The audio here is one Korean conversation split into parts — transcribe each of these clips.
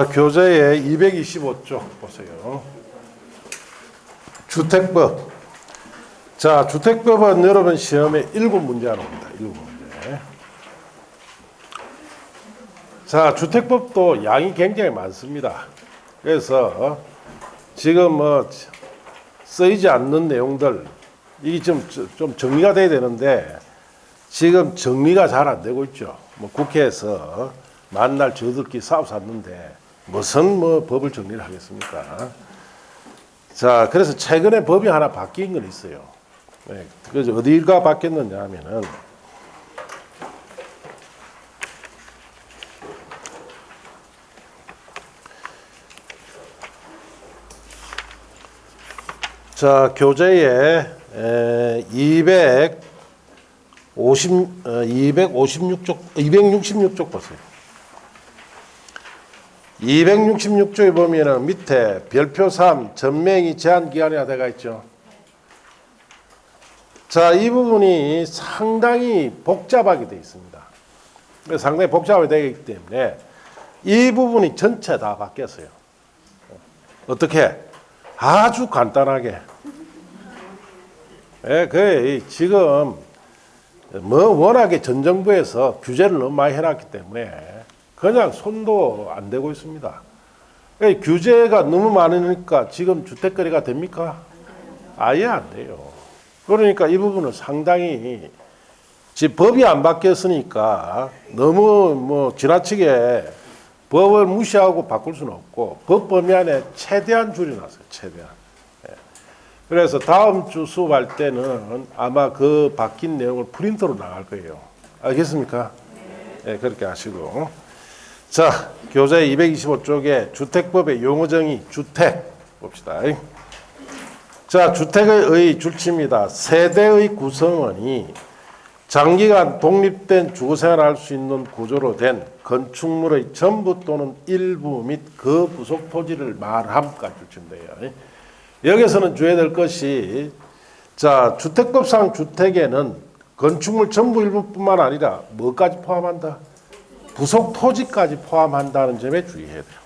교재의 225쪽 보세요. 주택법. 자, 주택법은 여러분 시험에 7문제가 나옵니다. 7문제. 자, 주택법도 양이 굉장히 많습니다. 그래서 지금 쓰이지 않는 내용들, 이게 좀 정리가 돼야 되는데 지금 정리가 잘 안 되고 있죠. 국회에서 만날 저들끼리 싸워쌌는데 무슨 법을 정리를 하겠습니까? 자, 그래서 최근에 법이 하나 바뀐 건 있어요. 네, 그래서 어디가 바뀌었느냐 하면은 자, 교재에 266쪽 보세요. 266쪽에 보면은 밑에 별표 3 전명이 제한 기간이라 되어 있죠. 자, 이 부분이 상당히 복잡하게 되어 있습니다. 상당히 복잡하게 되어 있기 때문에 이 부분이 전체 다 바뀌었어요. 어떻게? 아주 간단하게. 지금 워낙에 전 정부에서 규제를 너무 많이 해놨기 때문에 그냥 손도 안 대고 있습니다. 규제가 너무 많으니까 지금 주택거래가 됩니까? 아예 안 돼요. 그러니까 이 부분은 상당히 지금 법이 안 바뀌었으니까 너무 지나치게 법을 무시하고 바꿀 수는 없고 법 범위 안에 최대한 줄여놨어요. 최대한. 그래서 다음 주 수업할 때는 아마 그 바뀐 내용을 프린터로 나갈 거예요. 알겠습니까? 네, 그렇게 하시고. 자, 교재 225쪽에 주택법의 용어정의 주택 봅시다. 자, 주택의 줄치입니다. 세대의 구성원이 장기간 독립된 주거생활을 할 수 있는 구조로 된 건축물의 전부 또는 일부 및 그 부속 토지를 말함까지 줄치인데요. 여기서는 주의해야 될 것이, 자, 주택법상 주택에는 건축물 전부 일부뿐만 아니라 뭐까지 포함한다? 부속 토지까지 포함한다는 점에 주의해야 돼요.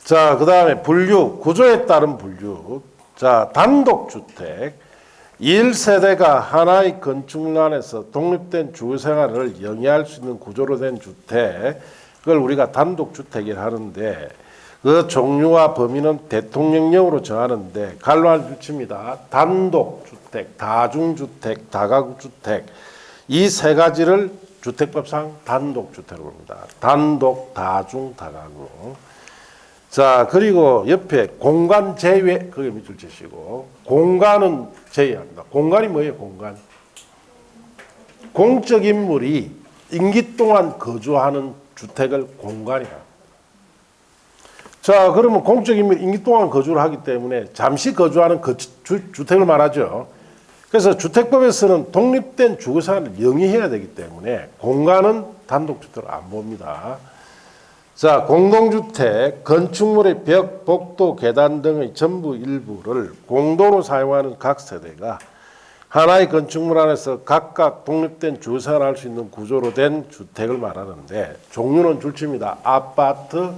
자, 그 다음에 분류, 구조에 따른 분류. 자, 단독주택. 1세대가 하나의 건축물 안에서 독립된 주거생활을 영위할 수 있는 구조로 된 주택. 그걸 우리가 단독주택이라 하는데 그 종류와 범위는 대통령령으로 정하는데 간로한 줄치입니다. 단독주택, 다중주택, 다가구주택. 이 세 가지를 주택법상 단독주택으로 봅니다. 단독, 다중, 다가구. 자, 그리고 옆에 공간 제외, 그게 밑줄 치시고, 공간은 제외합니다. 공간이 뭐예요, 공간? 공적 인물이 임기 동안 거주하는 주택을 공간이라. 자, 그러면 공적 인물이 임기 동안 거주를 하기 때문에 잠시 거주하는 주택을 말하죠. 그래서 주택법에서는 독립된 주거생활을 영위해야 되기 때문에 공간은 단독주택을 안 봅니다. 자, 공동주택, 건축물의 벽, 복도, 계단 등의 전부 일부를 공동으로 사용하는 각 세대가 하나의 건축물 안에서 각각 독립된 주거생활을 할 수 있는 구조로 된 주택을 말하는데 종류는 줄칩니다. 아파트,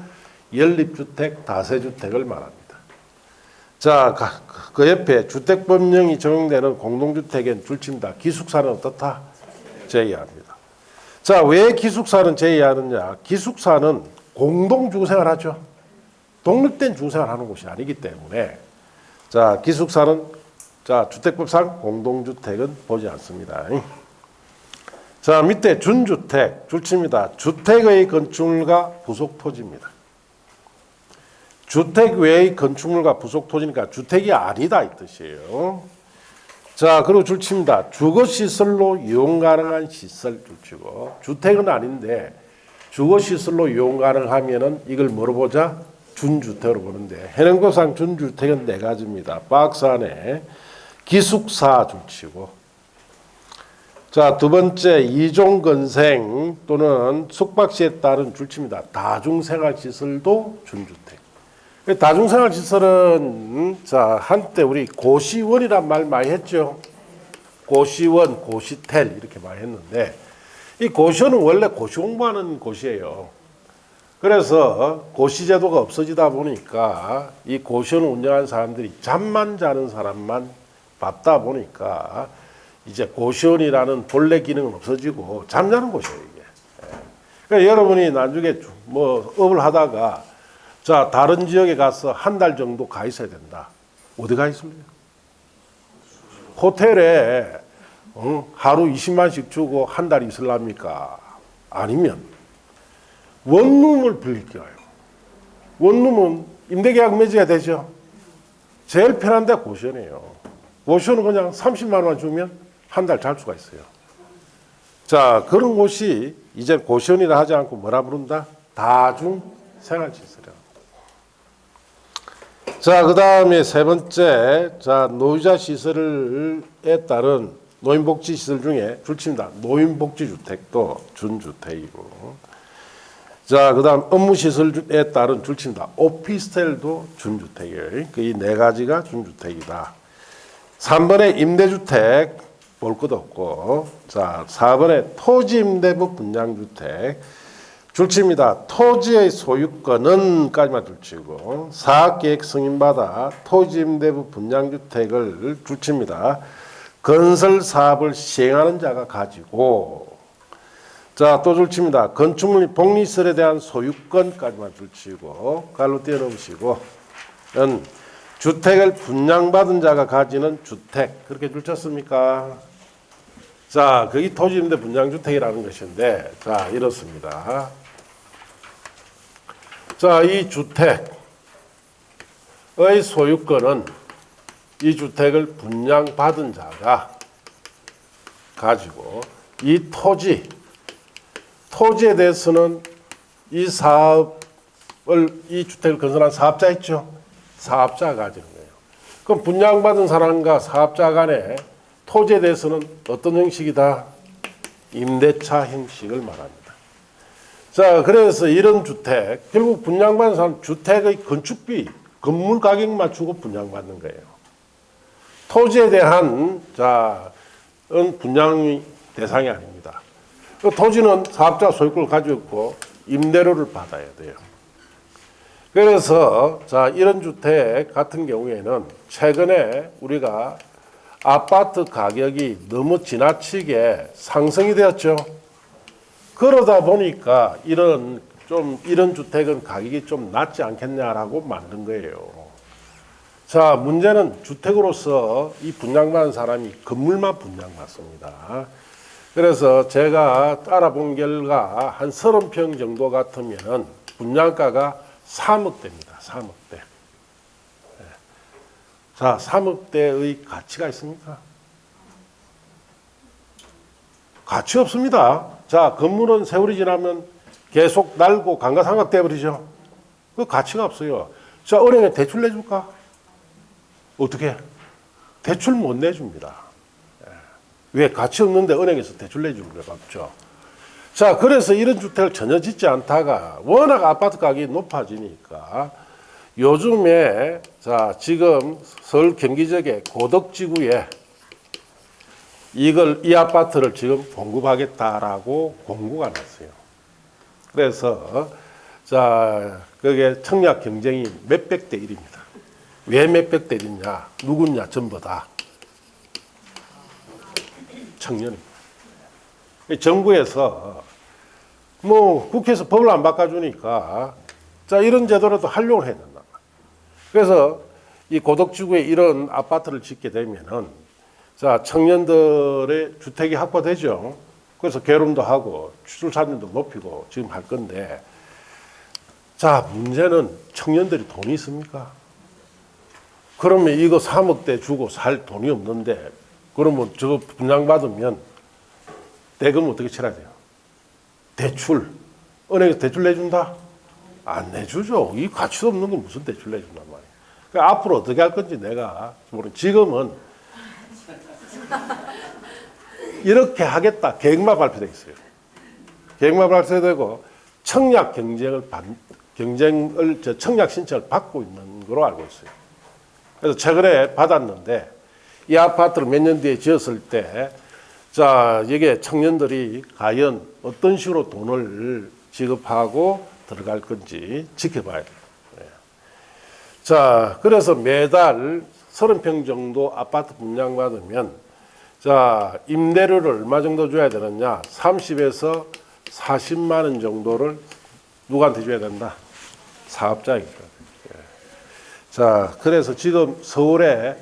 연립주택, 다세주택을 말합니다. 자, 그 옆에 주택법령이 적용되는 공동주택엔 줄칩니다. 기숙사는 어떻다? 제외합니다. 자, 왜 기숙사는 제외하느냐? 기숙사는 공동주거생활 하죠. 독립된 주거생활 하는 곳이 아니기 때문에 자, 기숙사는 자, 주택법상 공동주택은 보지 않습니다. 자, 밑에 준주택 줄칩니다. 주택의 건축물과 부속 토지입니다. 주택 외의 건축물과 부속 토지니까 주택이 아니다 이 뜻이에요. 자, 그리고 줄칩니다. 주거시설로 이용 가능한 시설 줄치고 주택은 아닌데 주거시설로 이용 가능하면은 이걸 뭐로 보자? 준주택으로 보는데 현행법상 준주택은 4가지입니다. 박스 안에 기숙사 줄치고 자, 두 번째 이종건생 또는 숙박시에 따른 줄치입니다. 다중생활시설도 준주택. 다중생활시설은 자, 한때 우리 고시원이란 말 많이 했죠. 고시원, 고시텔 이렇게 많이 했는데 이 고시원은 원래 고시 공부하는 곳이에요. 그래서 고시제도가 없어지다 보니까 이 고시원을 운영하는 사람들이 잠만 자는 사람만 받다 보니까 이제 고시원이라는 본래 기능은 없어지고 잠자는 곳이에요, 이게. 그러니까 여러분이 나중에 뭐 업을 하다가 자, 다른 지역에 가서 한 달 정도 가 있어야 된다. 어디 가 있습니까? 호텔에 하루 20만씩 주고 한 달 있으랍니까? 아니면 원룸을 빌릴게요. 원룸은 임대계약 맺어야 되죠. 제일 편한 데 고시원이에요. 고시원은 그냥 30만 원만 주면 한 달 잘 수가 있어요. 자, 그런 곳이 이제 고시원이라 하지 않고 뭐라 부른다? 다중생활시설이라고. 자, 그 다음에 세 번째, 자, 노유자 시설에 따른 노인복지시설 중에 줄칩니다. 노인복지주택도 준주택이고. 자, 그 다음 업무시설에 따른 줄칩니다. 오피스텔도 준주택이에요. 이 네 가지가 준주택이다. 3번에 임대주택 볼 것도 없고. 자, 4번에 토지임대부 분양주택. 줄칩니다. 토지의 소유권은 까지만 줄치고 사업계획 승인받아 토지임대부 분양주택을 줄칩니다. 건설 사업을 시행하는 자가 가지고 자, 또 줄칩니다. 건축물 복리시설에 대한 소유권까지만 줄치고 갈로 띄워놓으시고 주택을 분양받은 자가 가지는 주택 그렇게 줄쳤습니까? 자, 거기 토지임대 분양주택이라는 것인데 자, 이렇습니다. 자, 이 주택의 소유권은 이 주택을 분양받은 자가 가지고 이 토지에 대해서는 이 주택을 건설한 사업자 있죠? 사업자가 가지는 거예요. 그럼 분양받은 사람과 사업자 간에 토지에 대해서는 어떤 형식이다? 임대차 형식을 말합니다. 자, 그래서 이런 주택, 결국 분양받는 사람 주택의 건축비, 건물 가격만 주고 분양받는 거예요. 토지에 대한 분양 대상이 아닙니다. 토지는 사업자 소유권을 가지고 있고 임대료를 받아야 돼요. 그래서 자, 이런 주택 같은 경우에는 최근에 우리가 아파트 가격이 너무 지나치게 상승이 되었죠. 그러다 보니까 이런 주택은 가격이 좀 낮지 않겠냐라고 만든 거예요. 자, 문제는 주택으로서 이 분양받은 사람이 건물만 분양받습니다. 그래서 제가 알아본 결과 한 30평 정도 같으면 분양가가 3억대입니다. 3억대. 자, 3억대의 가치가 있습니까? 가치 없습니다. 자, 건물은 세월이 지나면 계속 낡고 감가상각 돼버리죠. 그 가치가 없어요. 자, 은행에 대출 내줄까? 어떻게? 대출 못 내줍니다. 왜? 가치 없는데 은행에서 대출 내주는 게 없죠. 자, 그래서 이런 주택을 전혀 짓지 않다가 워낙 아파트 가격이 높아지니까 요즘에 자, 지금 서울 경기 지역의 고덕지구에 이 아파트를 지금 공급하겠다라고 공고가 났어요. 그래서 자, 그게 청약 경쟁이 몇백 대 1입니다. 왜 몇백 대 1이냐? 누구냐? 전부 다 청년입니다. 정부에서 뭐 국회에서 법을 안 바꿔주니까 자, 이런 제도라도 활용을 해야 된다. 그래서 이 고덕지구에 이런 아파트를 짓게 되면은 자, 청년들의 주택이 확보되죠. 그래서 계름도 하고 출산율도 높이고 지금 할 건데 자, 문제는 청년들이 돈이 있습니까? 그러면 이거 3억대 주고 살 돈이 없는데 그러면 저거 분양받으면 대금 어떻게 치러야 돼요? 대출. 은행에서 대출 내준다? 안 내주죠. 이 가치도 없는 건 무슨 대출 내준단 말이에요. 그러니까 앞으로 어떻게 할 건지 내가 지금은 이렇게 하겠다. 계획만 발표되어 있어요. 계획만 발표되고 청약 청약 신청을 받고 있는 걸로 알고 있어요. 그래서 최근에 받았는데 이 아파트를 몇 년 뒤에 지었을 때 자, 이게 청년들이 과연 어떤 식으로 돈을 지급하고 들어갈 건지 지켜봐야 돼요. 자, 그래서 매달 30평 정도 아파트 분양받으면 자, 임대료를 얼마 정도 줘야 되느냐? 30에서 40만 원 정도를 누구한테 줘야 된다? 사업자니까. 자, 그래서 지금 서울에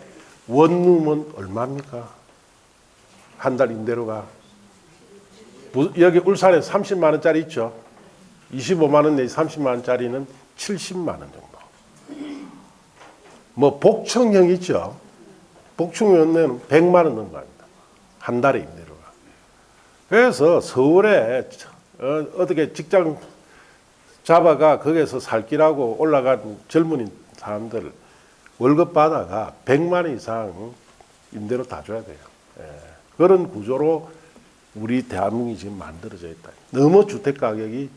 원룸은 얼마입니까? 한 달 임대료가. 여기 울산에 30만 원짜리 있죠. 25만 원 내지 30만 원짜리는 70만 원 정도. 뭐 복층형 있죠. 복층형은 100만 원 넘어갑니다. 한 달에 임대료가. 그래서 서울에 어떻게 직장 잡아가 거기에서 살기라고 올라간 젊은 사람들 월급 받아가 100만 원 이상 임대료 다 줘야 돼요. 그런 구조로 우리 대한민국이 지금 만들어져 있다. 너무 주택 가격이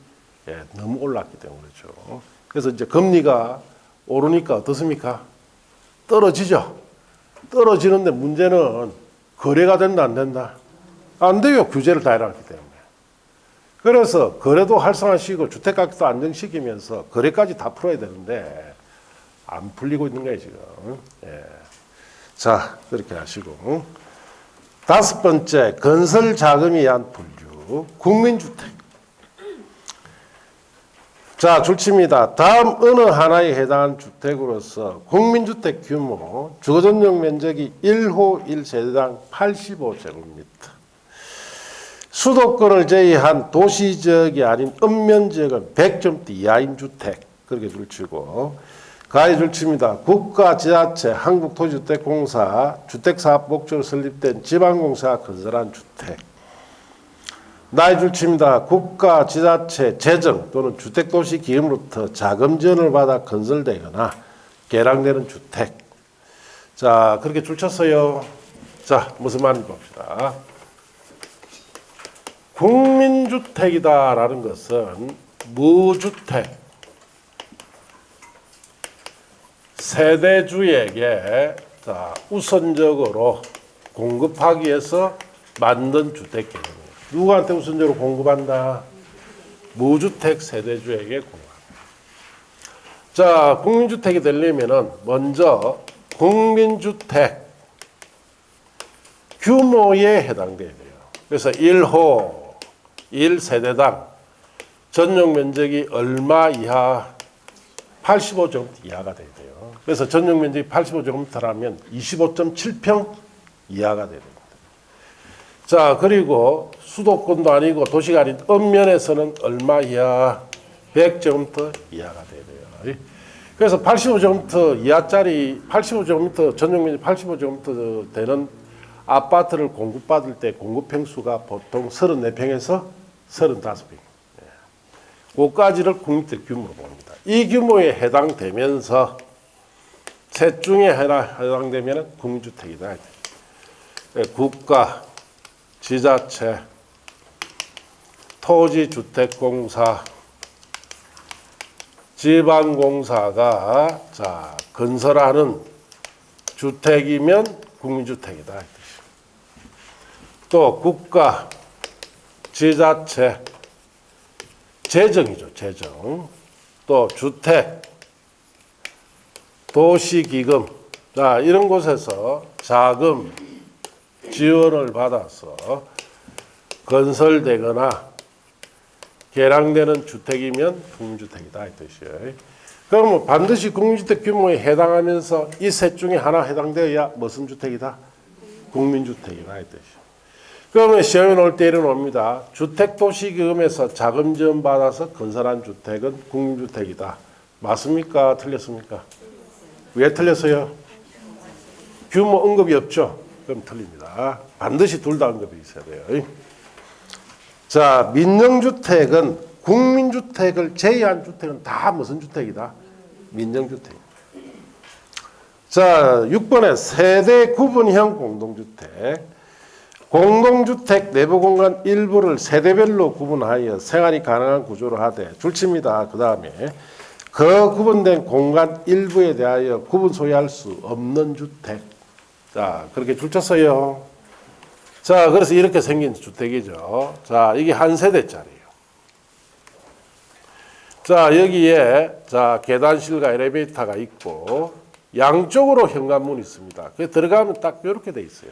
너무 올랐기 때문에 그렇죠. 그래서 이제 금리가 오르니까 어떻습니까? 떨어지죠. 떨어지는데 문제는 거래가 된다 안 된다? 안 돼요. 규제를 다 해놨기 때문에. 그래서 거래도 활성화시키고 주택가격도 안정시키면서 거래까지 다 풀어야 되는데 안 풀리고 있는 거예요 지금. 자, 그렇게 하시고 다섯 번째, 건설 자금에 의한 분류 국민주택. 자, 줄칩니다. 다음 어느 하나에 해당하는 주택으로서 국민주택 규모, 주거전용 면적이 1호 1세대당 85제곱미터. 수도권을 제외한 도시지역이 아닌 읍면지역은 100점대 이하인 주택. 그렇게 줄치고, 가에 줄칩니다. 국가, 지자체, 한국토지주택공사, 주택사업 목적으로 설립된 지방공사가 건설한 주택. 나의 줄칩니다. 국가, 지자체, 재정 또는 주택도시기금으로부터 자금 지원을 받아 건설되거나 개량되는 주택. 자, 그렇게 줄쳤어요. 자, 무슨 말인지 봅시다. 국민주택이다라는 것은 무주택, 세대주에게 자, 우선적으로 공급하기 위해서 만든 주택 개념이에요. 누구한테 우선적으로 공급한다? 무주택 세대주에게 공급합니다. 자, 국민주택이 되려면은 먼저 국민주택 규모에 해당돼야 돼요. 그래서 1호 1세대당 전용 면적이 얼마 이하? 85제곱미터 이하가 돼야 돼요. 그래서 전용 면적이 85제곱미터라면 25.7평 이하가 돼야 됩니다. 자, 그리고 수도권도 아니고 도시가 아닌 읍면에서는 얼마 이하? 100제곱미터 이하가 돼야 돼요. 그래서 85제곱미터 이하짜리 85제곱미터 전용 면적 85제곱미터 되는 아파트를 공급받을 때 공급평수가 보통 34평에서 35평. 그까지를 국민주택 규모로 봅니다. 이 규모에 해당되면서 셋 중에 해당되면 국민주택이다. 국가, 지자체, 토지주택공사, 지방공사가 자, 건설하는 주택이면 국민주택이다. 또 국가, 지자체, 재정이죠. 재정. 또 주택, 도시기금. 자, 이런 곳에서 자금, 지원을 받아서 건설되거나 개량되는 주택이면 국민주택이다. 이 뜻이에요. 그러면 반드시 국민주택 규모에 해당하면서 이 셋 중에 하나 해당되어야 무슨 주택이다? 국민주택이다. 이 뜻이에요. 그러면 시험에 나올 때 이런 옵니다. 주택도시기금에서 자금 지원 받아서 건설한 주택은 국민주택이다. 맞습니까? 틀렸습니까? 왜 틀렸어요? 규모 언급이 없죠? 그럼 틀립니다. 반드시 둘 다 언급이 있어야 돼요. 자, 민영주택은 국민주택을 제외한 주택은 다 무슨 주택이다? 민영주택. 자, 6번에 세대 구분형 공동주택. 공동주택 내부 공간 일부를 세대별로 구분하여 생활이 가능한 구조로 하되 줄칩니다. 그 다음에 그 구분된 공간 일부에 대하여 구분 소유할 수 없는 주택. 자, 그렇게 줄쳤어요. 자, 그래서 이렇게 생긴 주택이죠. 자, 이게 한 세대짜리예요. 자, 여기에 자, 계단실과 엘리베이터가 있고 양쪽으로 현관문이 있습니다. 그 들어가면 딱 이렇게 돼 있어요.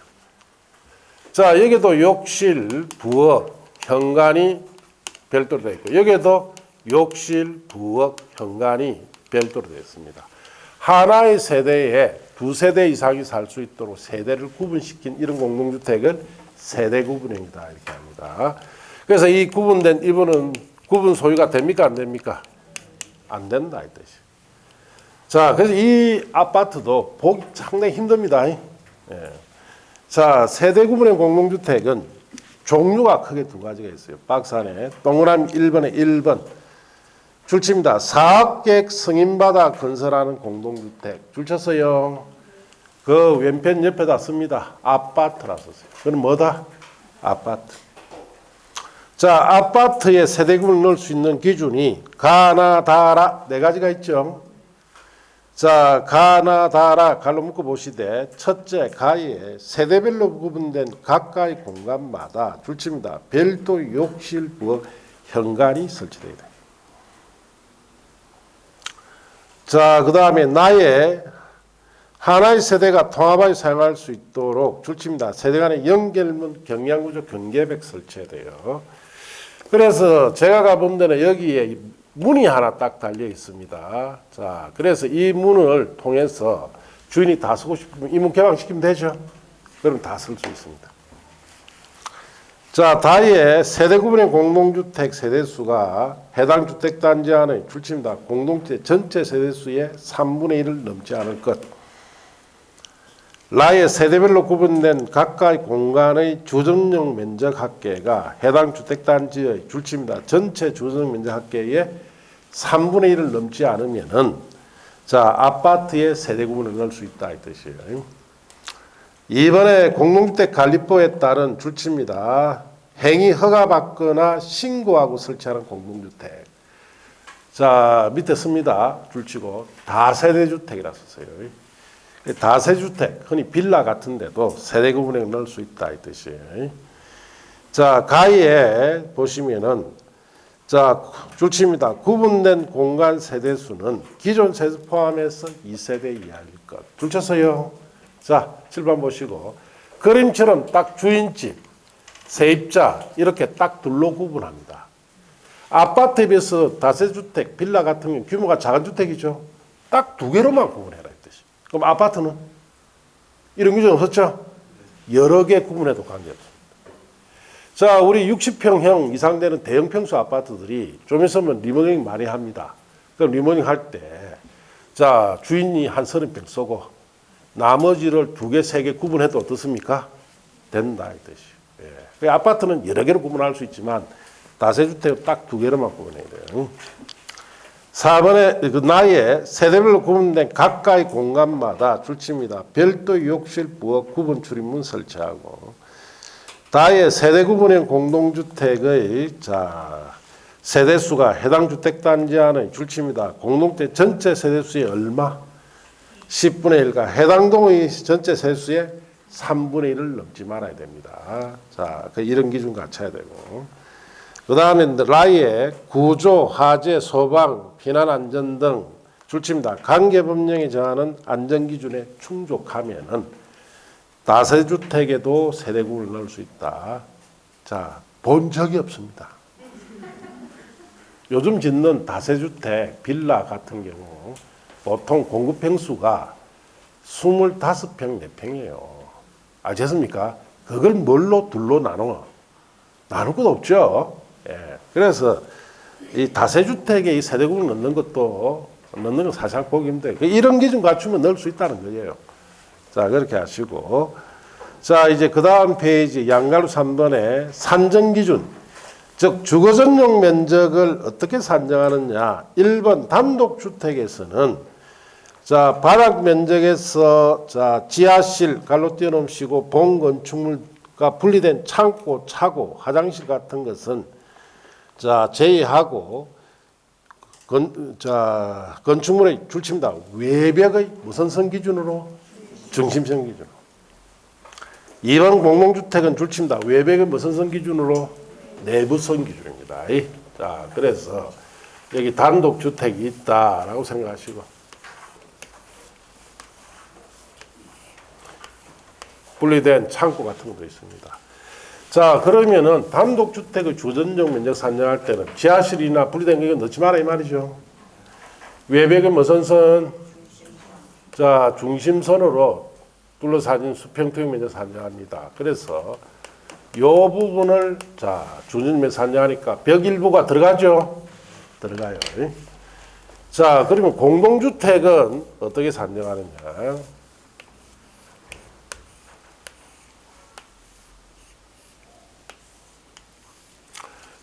자, 여기도 욕실, 부엌, 현관이 별도로 되어 있고 여기도 욕실, 부엌, 현관이 별도로 되어 있습니다. 하나의 세대에 두 세대 이상이 살 수 있도록 세대를 구분시킨 이런 공동주택을 세대 구분형이다 이렇게 합니다. 그래서 이 구분된 이분은 구분 소유가 됩니까 안 됩니까? 안 된다 이 뜻이. 자, 그래서 이 아파트도 보기 상당히 힘듭니다. 예. 자, 세대 구분형 공동주택은 종류가 크게 두 가지가 있어요. 박스 안에 동그라미 1번에 1번 줄칩니다. 사업계획 승인받아 건설하는 공동주택 줄쳤어요. 그 왼편 옆에다 씁니다. 아파트라 썼어요. 그건 뭐다? 아파트. 자, 아파트에 세대구분을 넣을 수 있는 기준이 가나 다라 네 가지가 있죠. 자, 가나 다라 갈로 묶어 보시되 첫째 가에 세대별로 구분된 각각의 공간마다 줄칩니다. 별도 욕실, 부엌, 현관이 설치되어 있다. 자, 그 다음에 나의 하나의 세대가 통합하여 사용할 수 있도록 줄칩니다. 세대 간의 연결문, 경량구조, 경계백 설치해야 돼요. 그래서 제가 가본 데는 여기에 문이 하나 딱 달려 있습니다. 자, 그래서 이 문을 통해서 주인이 다 쓰고 싶으면 이 문 개방시키면 되죠. 그럼 다 쓸 수 있습니다. 자, 다의 세대 구분형 공동주택 세대수가 해당 주택단지 안에 줄칩니다. 공동주택 전체 세대수의 3분의 1을 넘지 않을 것. 라의 세대별로 구분된 각각의 공간의 주정용 면적 합계가 해당 주택단지의 줄칩니다. 전체 주정용 면적 합계의 3분의 1을 넘지 않으면은 자, 아파트의 세대 구분을 넣을 수 있다 이 뜻이에요. 이번에 공동주택관리법에 따른 줄칩니다. 행위 허가받거나 신고하고 설치하는 공동주택. 자, 밑에 씁니다. 줄치고 다세대주택이라 썼어요. 다세주택, 흔히 빌라 같은데도 세대 구분에 넣을 수 있다 이 뜻이에요. 자, 가에 보시면은 자, 줄칩니다. 구분된 공간 세대수는 기존 세대 포함해서 2세대 이하일 것. 줄쳤어요. 자, 7번 보시고 그림처럼 딱 주인집, 세입자 이렇게 딱 둘로 구분합니다. 아파트에 비해서 다세주택, 빌라 같은 경우는 규모가 작은 주택이죠. 딱 두 개로만 구분해라 이 뜻이. 그럼 아파트는 이런 규정 없었죠? 여러 개 구분해도 관계없습니다. 자, 우리 60평형 이상 되는 대형 평수 아파트들이 좀 있으면 리모델링 많이 합니다. 그럼 리모델링 할 때 자, 주인이 한 30평 쓰고 나머지를 2개, 3개 구분해도 어떻습니까? 된다 이 뜻이. 예. 아파트는 여러 개로 구분할 수 있지만 다세주택은 딱 2개로만 구분해야 돼요. 4번에 그 나의 세대별로 구분된 각각의 공간마다 줄칩니다. 별도 욕실, 부엌, 구분 출입문 설치하고 다의 세대 구분형 공동주택의 자 세대수가 해당 주택단지 안에 줄칩니다. 공동주택 전체 세대수의 얼마? 10분의 1과 해당 동의 전체 세대수의 3분의 1을 넘지 말아야 됩니다. 자, 이런 기준 갖춰야 되고. 그 다음에 라의 구조, 화재, 소방, 피난 안전 등 줄칩니다. 관계법령이 정하는 안전기준에 충족하면은 다세주택에도 세대구분을 넣을 수 있다. 자, 본 적이 없습니다. 요즘 짓는 다세주택, 빌라 같은 경우 보통 공급평수가 25평, 4평이에요. 아셨습니까? 그걸 뭘로 둘로 나눠? 나눌 것 없죠. 예. 그래서 이 다세주택에 이 세대구분 넣는 것도 넣는 건 사실 보기 힘들어요. 이런 기준 갖추면 넣을 수 있다는 거예요. 자, 그렇게 하시고. 자, 이제 그 다음 페이지 양가로 3번에 산정기준. 즉, 주거전용 면적을 어떻게 산정하느냐. 1번 단독주택에서는 자, 바닥 면적에서 자, 지하실 갈로 띄워놓으시고 본건축물과 분리된 창고, 차고, 화장실 같은 것은 자, 제외하고 건축물의 줄칩니다. 외벽의 무슨 선 기준으로? 중심선 기준으로. 2번 공동주택은 줄칩니다. 외벽의 무슨 선 기준으로? 내부선 기준입니다. 자, 그래서 여기 단독주택이 있다라고 생각하시고, 분리된 창고 같은 것도 있습니다. 자, 그러면은 단독주택의 주전적 면적 산정할 때는 지하실이나 분리된 거 넣지 마라 이 말이죠. 외벽의 무슨 선? 자, 중심선으로 둘러싸진 수평토형 면적 산정합니다. 그래서 이 부분을 자, 주전면 산정하니까 벽 일부가 들어가죠? 들어가요. 자, 그러면 공동주택은 어떻게 산정하느냐?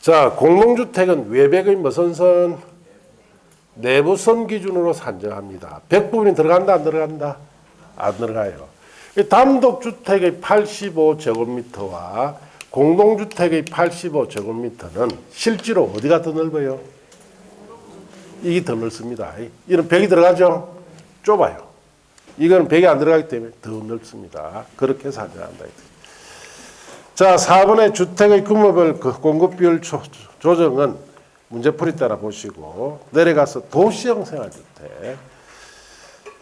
자, 공동주택은 외벽의 무슨 선? 내부선 기준으로 산정합니다. 벽 부분이 들어간다, 안 들어간다? 안 들어가요. 단독주택의 85제곱미터와 공동주택의 85제곱미터는 실제로 어디가 더 넓어요? 이게 더 넓습니다. 이런 벽이 들어가죠? 좁아요. 이건 벽이 안 들어가기 때문에 더 넓습니다. 그렇게 산정한다. 자, 4번의 주택의 규모별 공급비율 조정은 문제풀이 따라 보시고 내려가서 도시형 생활주택.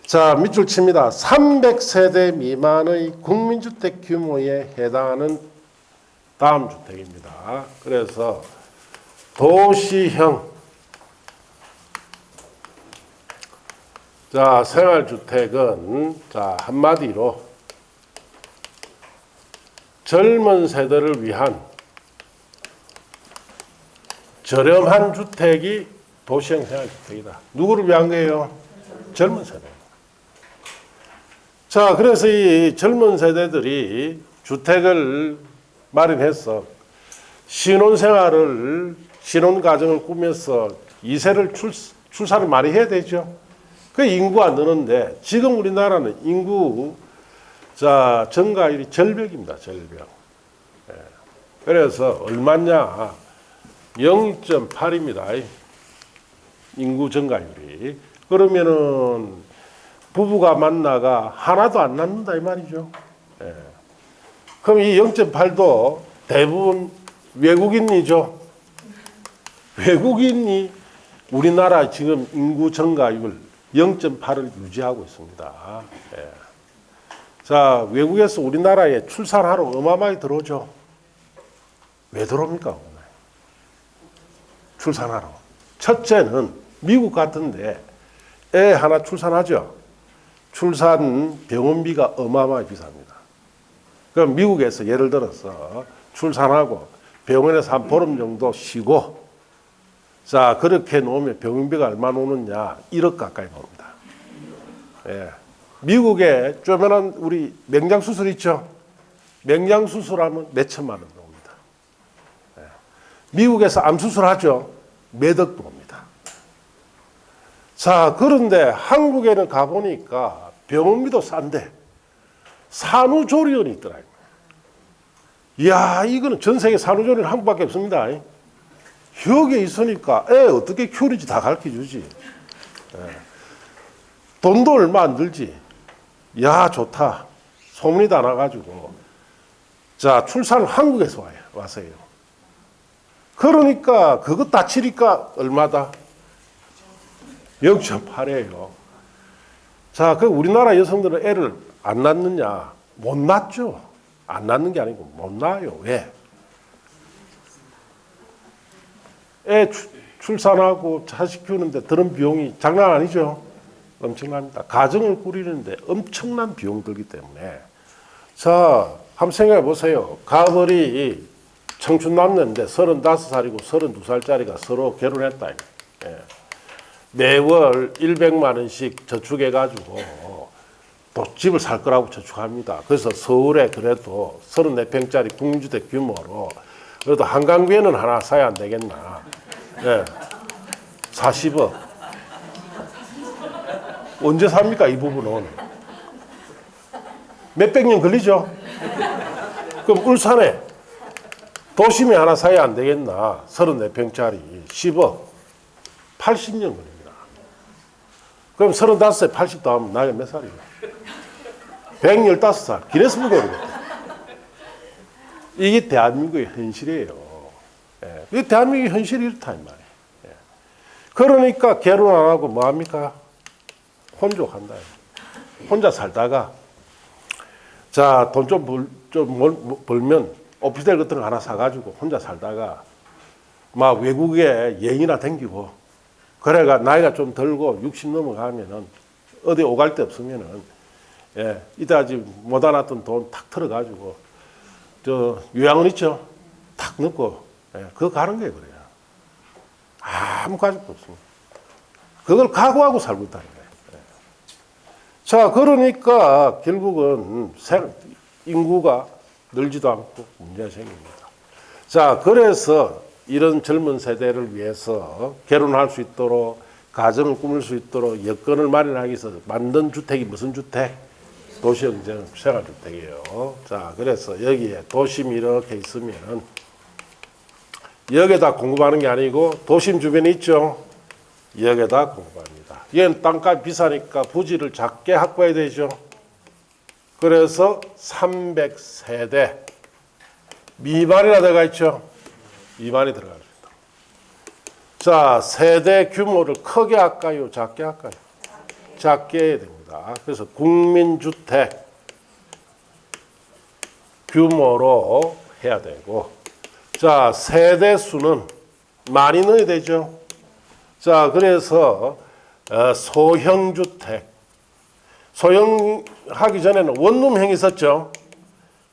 자, 밑줄 칩니다. 300세대 미만의 국민주택 규모에 해당하는 다음 주택입니다. 그래서 도시형 자, 생활주택은 자, 한마디로 젊은 세대를 위한 저렴한 주택이 도시형 생활주택이다. 누구를 위한 거예요? 젊은 세대. 자, 그래서 이 젊은 세대들이 주택을 마련해서 신혼가정을 꾸면서 2세를 출산을 많이 해야 되죠. 그 인구가 느는데 지금 우리나라는 인구 자, 증가율이 절벽입니다. 절벽. 예. 그래서 얼마냐? 0.8입니다. 인구 증가율이. 그러면은 부부가 만나가 하나도 안 낳는다 이 말이죠. 예. 그럼 이 0.8도 대부분 외국인이죠. 외국인이 우리나라 지금 인구 증가율 0.8을 유지하고 있습니다. 예. 자, 외국에서 우리나라에 출산하러 어마어마하게 들어오죠. 왜 들어옵니까? 출산하러. 첫째는 미국 같은데 애 하나 출산하죠. 출산 병원비가 어마어마하게 비쌉니다. 그럼 미국에서 예를 들어서 출산하고 병원에서 한 보름 정도 쉬고 자, 그렇게 놓으면 병원비가 얼마 노느냐? 1억 가까이 나옵니다. 예. 미국에 쪼매난 우리 맹장 수술 있죠? 맹장 수술하면 몇 천만 원 나옵니다. 예. 미국에서 암 수술하죠? 몇 억도 옵니다. 자, 그런데 한국에는 가보니까 병원비도 싼데 산후조리원이 있더라. 이야, 이거는 전 세계 산후조리원 한국밖에 없습니다. 여기에 있으니까 애 어떻게 키우는지 다 가르쳐 주지. 예. 돈도 얼마 안 들지. 야, 좋다. 소문이 다 나가지고. 자, 출산을 한국에서 와서요. 그러니까 그거 다 치니까 얼마다? 0.8이에요. 자, 그 우리나라 여성들은 애를 안 낳느냐? 못 낳죠. 안 낳는 게 아니고 못 낳아요. 왜? 애 출산하고 자식 키우는데 드는 비용이 장난 아니죠. 엄청납니다. 가정을 꾸리는데 엄청난 비용 들기 때문에. 자, 한번 생각해 보세요. 가벌이 청춘 남녀인데 35살이고 32살짜리가 서로 결혼했다. 예. 매월 100만 원씩 저축해가지고 또 집을 살 거라고 저축합니다. 그래서 서울에 그래도 34평짜리 국민주택 규모로 그래도 한강변은 하나 사야 안 되겠나. 예. 40억. 언제 삽니까, 이 부분은? 몇백 년 걸리죠? 그럼 울산에 도심에 하나 사야 안 되겠나? 34평짜리 10억. 80년 걸립니다. 그럼 35세 80 더하면 나이가 몇 살이에요? 115살. 기네스북에 오르겠다. 이게 대한민국의 현실이에요. 예. 이 대한민국의 현실이 이렇다, 이 말이에요. 예. 그러니까 결혼 안 하고 뭐 합니까? 혼족한다. 혼자 살다가 자, 돈 좀 벌면 오피스텔 같은 거 하나 사가지고 혼자 살다가 막 외국에 여행이나 댕기고 그래가 나이가 좀 들고 60 넘어가면은 어디 오갈 데 없으면은 예, 이때까지 못 알았던 돈 탁 털어가지고 저 요양원 있죠? 탁 넣고 예, 그거 가는 거예요. 그래요. 아무 가족도 없습니다. 그걸 각오하고 살고 있다는 거예요. 예. 자, 그러니까 결국은 인구가 늘지도 않고 문제가 생깁니다. 자, 그래서 이런 젊은 세대를 위해서 결혼할 수 있도록 가정을 꾸밀 수 있도록 여건을 마련하기 위해서 만든 주택이 무슨 주택? 도시형제 생활주택이에요. 자, 그래서 여기에 도심이 이렇게 있으면 여기에다 공급하는 게 아니고 도심 주변에 있죠. 여기에다 공급합니다. 얘는 땅값이 비싸니까 부지를 작게 확보해야 되죠. 그래서 300세대 미만이나 들어가 있죠. 미만이 들어갈 수 있다. 자, 세대 규모를 크게 할까요? 작게 할까요? 작게 해야 됩니다. 그래서 국민주택 규모로 해야 되고, 자, 세대 수는 많이 넣어야 되죠. 자, 그래서 소형주택. 소형하기 전에는 원룸형이 있었죠.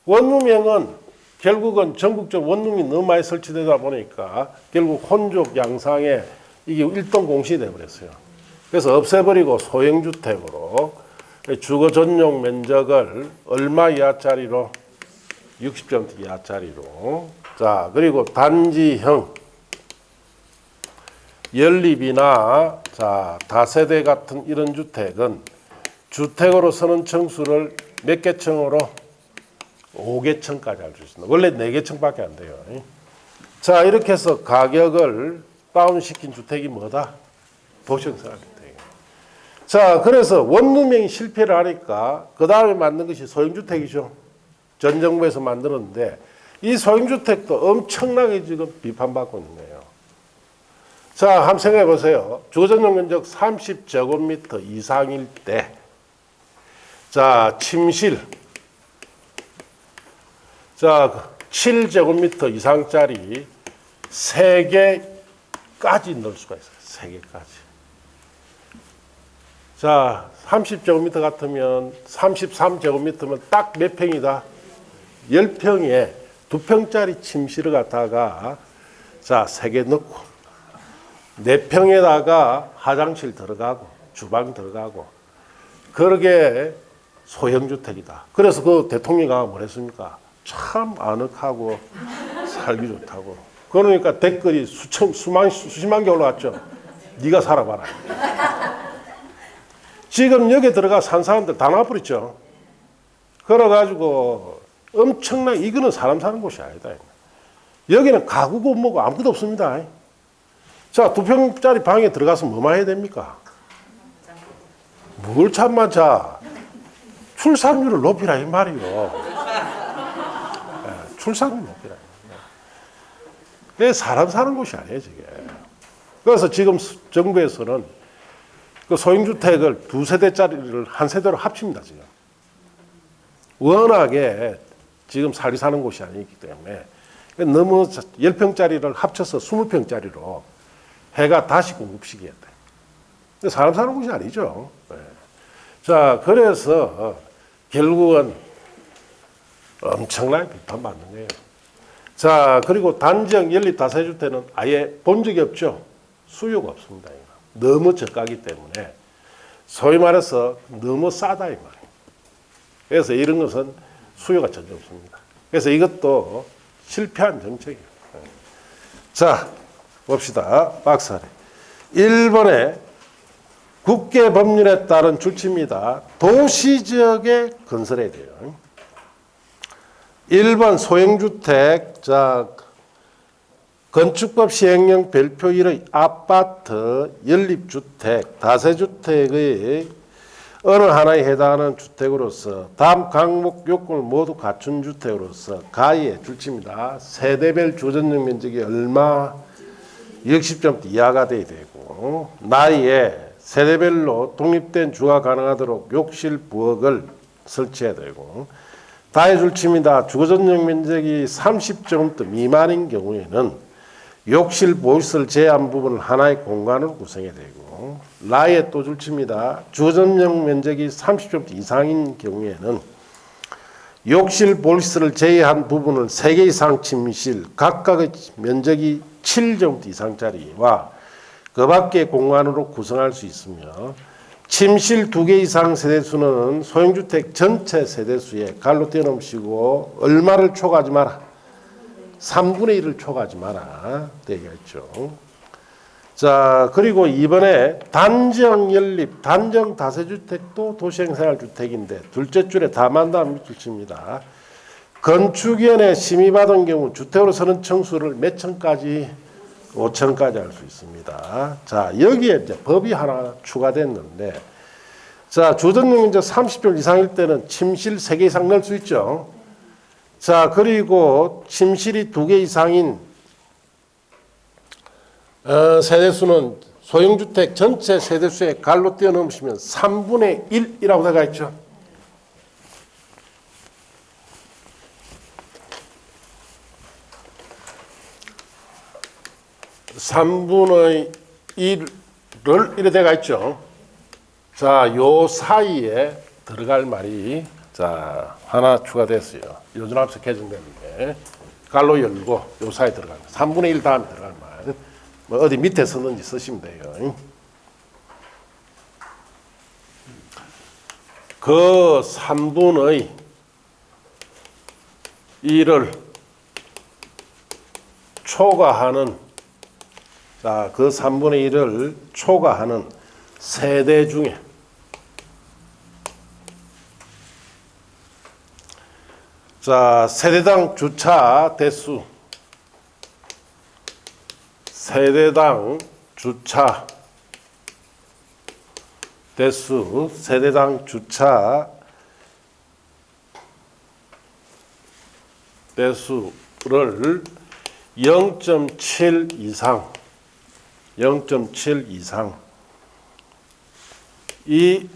원룸형은 결국은 전국적 원룸이 너무 많이 설치되다 보니까 결국 혼족 양상에 이게 일동 공신이 되어버렸어요. 그래서 없애버리고 소형주택으로 주거 전용 면적을 얼마 이하짜리로? 60제곱미터 이하짜리로. 자, 그리고 단지형 연립이나 자, 다세대 같은 이런 주택은 주택으로 서는 층수를 몇 개 층으로? 5개 층까지 할 수 있습니다. 원래 4개 층밖에 안 돼요. 자, 이렇게 해서 가격을 다운시킨 주택이 뭐다? 도시형 생활주택. 자, 그래서 원룸형이 실패를 하니까 그 다음에 만든 것이 소형주택이죠. 전 정부에서 만들었는데 이 소형주택도 엄청나게 지금 비판받고 있는 거예요. 자, 한번 생각해 보세요. 주거전용 면적 30제곱미터 이상일 때, 자, 침실, 자, 7제곱미터 이상짜리 3개까지 넣을 수가 있어요. 3개까지. 자, 30제곱미터 같으면 33제곱미터면 딱 몇 평이다? 10평에 2평짜리 침실을 갖다가 자, 3개 넣고 4평에다가 화장실 들어가고 주방 들어가고 그러게 소형주택이다. 그래서 그 대통령이 뭐랬습니까? 참 아늑하고 살기 좋다고. 그러니까 댓글이 수십만 개 올라왔죠. 네가 살아봐라. 지금 여기 들어가 산 사람들 다 나와버렸죠. 그래가지고 엄청나게 이거는 사람 사는 곳이 아니다. 여기는 가구고 뭐고 아무것도 없습니다. 자, 2평짜리 방에 들어가서 뭐만 해야 됩니까? 뭘 참만 자. 출산율을 높이라 이 말이요. 출산율 높이라. 그게 사람 사는 곳이 아니에요, 저게. 그래서 지금 정부에서는 그 소형주택을 2세대짜리를 한 세대로 합칩니다, 지금. 워낙에 지금 살이 사는 곳이 아니기 때문에 너무 10평짜리를 합쳐서 20평짜리로 해가 다시 공급시켜야 돼. 사람 사는 곳이 아니죠. 네. 자, 그래서 결국은 엄청나게 비판받는 거예요. 자, 그리고 단지형 연립 다세주택은 아예 본 적이 없죠. 수요가 없습니다. 너무 저가기 때문에 소위 말해서 너무 싸다 이 말이에요. 그래서 이런 것은 수요가 전혀 없습니다. 그래서 이것도 실패한 정책이에요. 자, 봅시다. 박사래. 1번에 국계 법률에 따른 줄치입니다. 도시지역에 건설해야 돼요. 1번 소형주택, 자, 건축법 시행령 별표 1의 아파트, 연립주택, 다세주택의 어느 하나에 해당하는 주택으로서 다음 항목 요건을 모두 갖춘 주택으로서 가의에 줄칩니다. 세대별 주거전용 면적이 얼마? 60점대 이하가 돼야 되고, 나이에 세대별로 독립된 주가 가능하도록 욕실 부엌을 설치해야 되고, 다해줄 침이다 주거 전용 면적이 30제곱미터 미만인 경우에는 욕실 보일러를 제외한 부분을 하나의 공간으로 구성해야 되고, 나이에 또 줄칩니다. 주거 전용 면적이 30제곱미터 이상인 경우에는 욕실 보일러를 제외한 부분을 3개 이상 침실 각각의 면적이 7제곱미터 이상짜리와 그 밖의 공간으로 구성할 수 있으며, 침실 2개 이상 세대수는 소형주택 전체 세대수에 갈로 떼어놓으시고 얼마를 초과하지 마라. 3분의 1을 초과하지 마라. 되겠죠. 자, 그리고 이번에 단정 연립, 단정 다세주택도 도시행생활주택인데 둘째 줄에 다만다는 밑줄 칩니다. 건축위원회 심의받은 경우 주택으로 서는 층수를 몇 층까지? 5층까지 할 수 있습니다. 자, 여기에 이제 법이 하나 추가됐는데, 자, 주전용 면적 30평 이상일 때는 침실 3개 이상 넣을 수 있죠. 자, 그리고 침실이 2개 이상인 세대수는 소형주택 전체 세대수에 갈로 떼어넣으시면 3분의 1이라고 되어 있죠. (3분의 1을) 이래 돼가 있죠. 자, 요 사이에 들어갈 말이 자 하나 추가됐어요. 요즘 앞서 개정되는데 갈로 열고 요 사이에 들어갑니다. 3분의 1 다음에 들어갈 말. 뭐 어디 밑에 쓰는지 쓰시면 돼요. 그 3분의 1을 초과하는, 자, 그 3분의 1을 초과하는 세대 중에 자, 세대당 주차 대수, 세대당 주차 대수, 세대당 주차 대수를 0.7 이상, 0.7 이상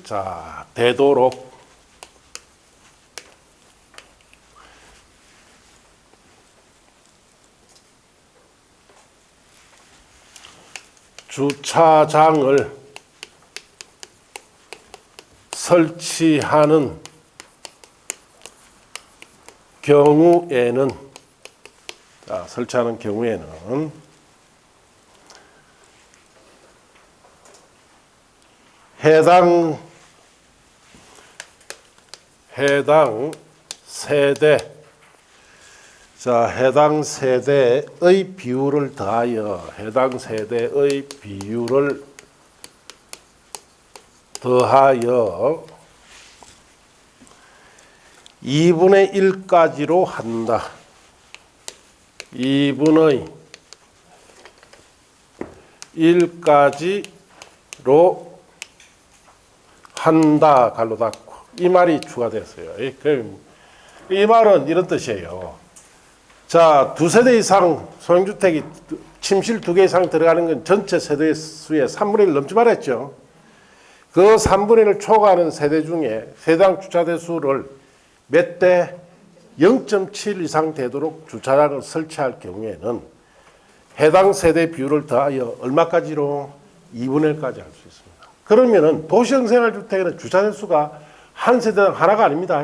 자, 되도록 주차장을 설치하는 경우에는, 자, 설치하는 경우에는 해당 세대, 자, 해당 세대의 비율을 더하여, 해당 세대의 비율을 더하여 2분의 1까지로 한다. 2분의 1까지로 한다. 갈로 닫고. 이 말이 추가됐어요. 이 말은 이런 뜻이에요. 자, 2세대 이상 소형주택이 침실 2개 이상 들어가는 건 전체 세대 수의 3분의 1 넘지 말았죠. 그 3분의 1을 초과하는 세대 중에 세대당 주차 대수를 몇 대? 0.7 이상 되도록 주차장을 설치할 경우에는 해당 세대 비율을 더하여 얼마까지로? 2분의 1까지 할 수 있습니다. 그러면은 도시형 생활주택에는 주차 대수가 한 세대당 하나가 아닙니다.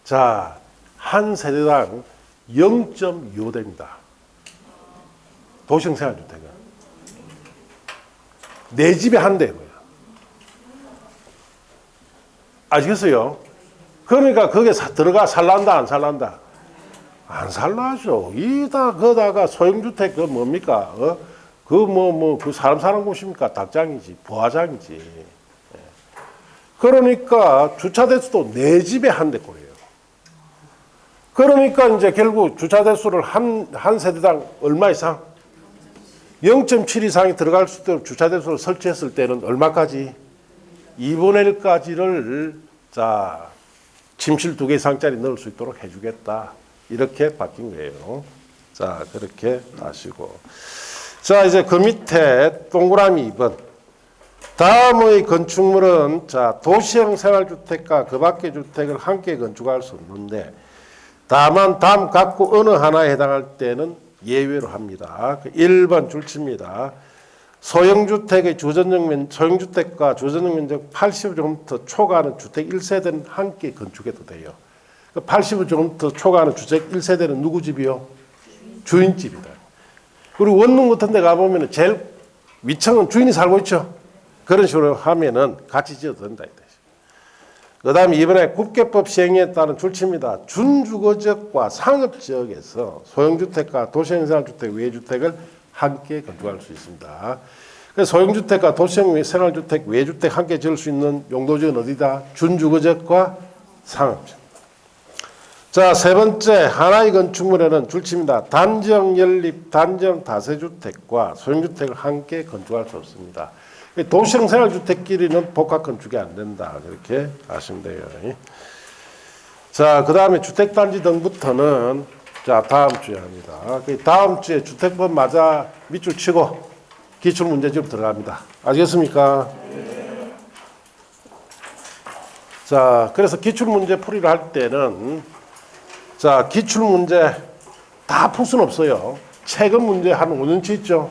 자, 한 세대당 0.25대입니다. 도시형 생활주택은. 내 집에 한 대고요. 아시겠어요? 그러니까 거기에 들어가 살란다, 안 살란다? 안 살라죠. 거다가 소형주택 그 뭡니까? 그 사람 사는 곳입니까? 닭장이지, 부화장이지. 그러니까 주차 대수도 내 집에 한 대 꼴이에요. 그러니까 이제 결국 주차 대수를 한 세대당 얼마 이상? 0.7 이상이 들어갈 수 있도록 주차 대수를 설치했을 때는 얼마까지? 2분의 1까지를 자, 침실 2개 이상짜리 넣을 수 있도록 해주겠다. 이렇게 바뀐 거예요. 자, 그렇게 아시고. 자, 이제 그 밑에 동그라미 2번. 다음의 건축물은 자, 도시형 생활주택과 그 밖의 주택을 함께 건축할 수 없는데 다만 다음 각구 어느 하나에 해당할 때는 예외로 합니다. 1번 줄칩니다. 소형주택의 소형주택과 주전용 면적 80제곱미터 초과하는 주택 1세대는 함께 건축해도 돼요. 80제곱미터 초과하는 주택 1세대는 누구 집이요? 주인 집이다. 그리고 원룸 같은 데 가보면 제일 위층은 주인이 살고 있죠. 그런 식으로 하면은 같이 지어도 된다. 그 다음에 이번에 국계법 시행에 따른 줄칩니다. 준주거지역과 상업지역에서 소형주택과 도시형 생활주택, 외주택을 함께 건축할 수 있습니다. 그래서 소형주택과 도시형 생활주택, 외주택 함께 지을 수 있는 용도지역은 어디다? 준주거지역과 상업지역. 자, 세 번째 하나의 건축물에는 줄칩니다. 단지형 연립, 단지형 다세주택과 소형주택을 함께 건축할 수 없습니다. 도시형 생활주택끼리는 복합 건축이 안 된다. 그렇게 아시면 돼요. 자, 그 다음에 주택단지 등부터는 자, 다음 주에 합니다. 다음 주에 주택법 맞아 밑줄 치고 기출문제집 들어갑니다. 아시겠습니까? 자, 그래서 기출문제 풀이를 할 때는 자, 기출문제 다 풀 수는 없어요. 최근 문제 한 5년치 있죠.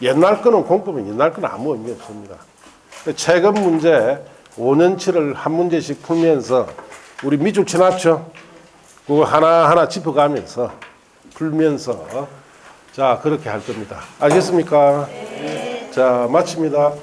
옛날 거는 공부면 옛날 거는 아무 의미 없습니다. 최근 문제 5년치를 한 문제씩 풀면서 우리 밑줄 쳐놨죠. 그거 하나하나 짚어가면서 풀면서 자, 그렇게 할 겁니다. 아시겠습니까? 네. 자, 마칩니다.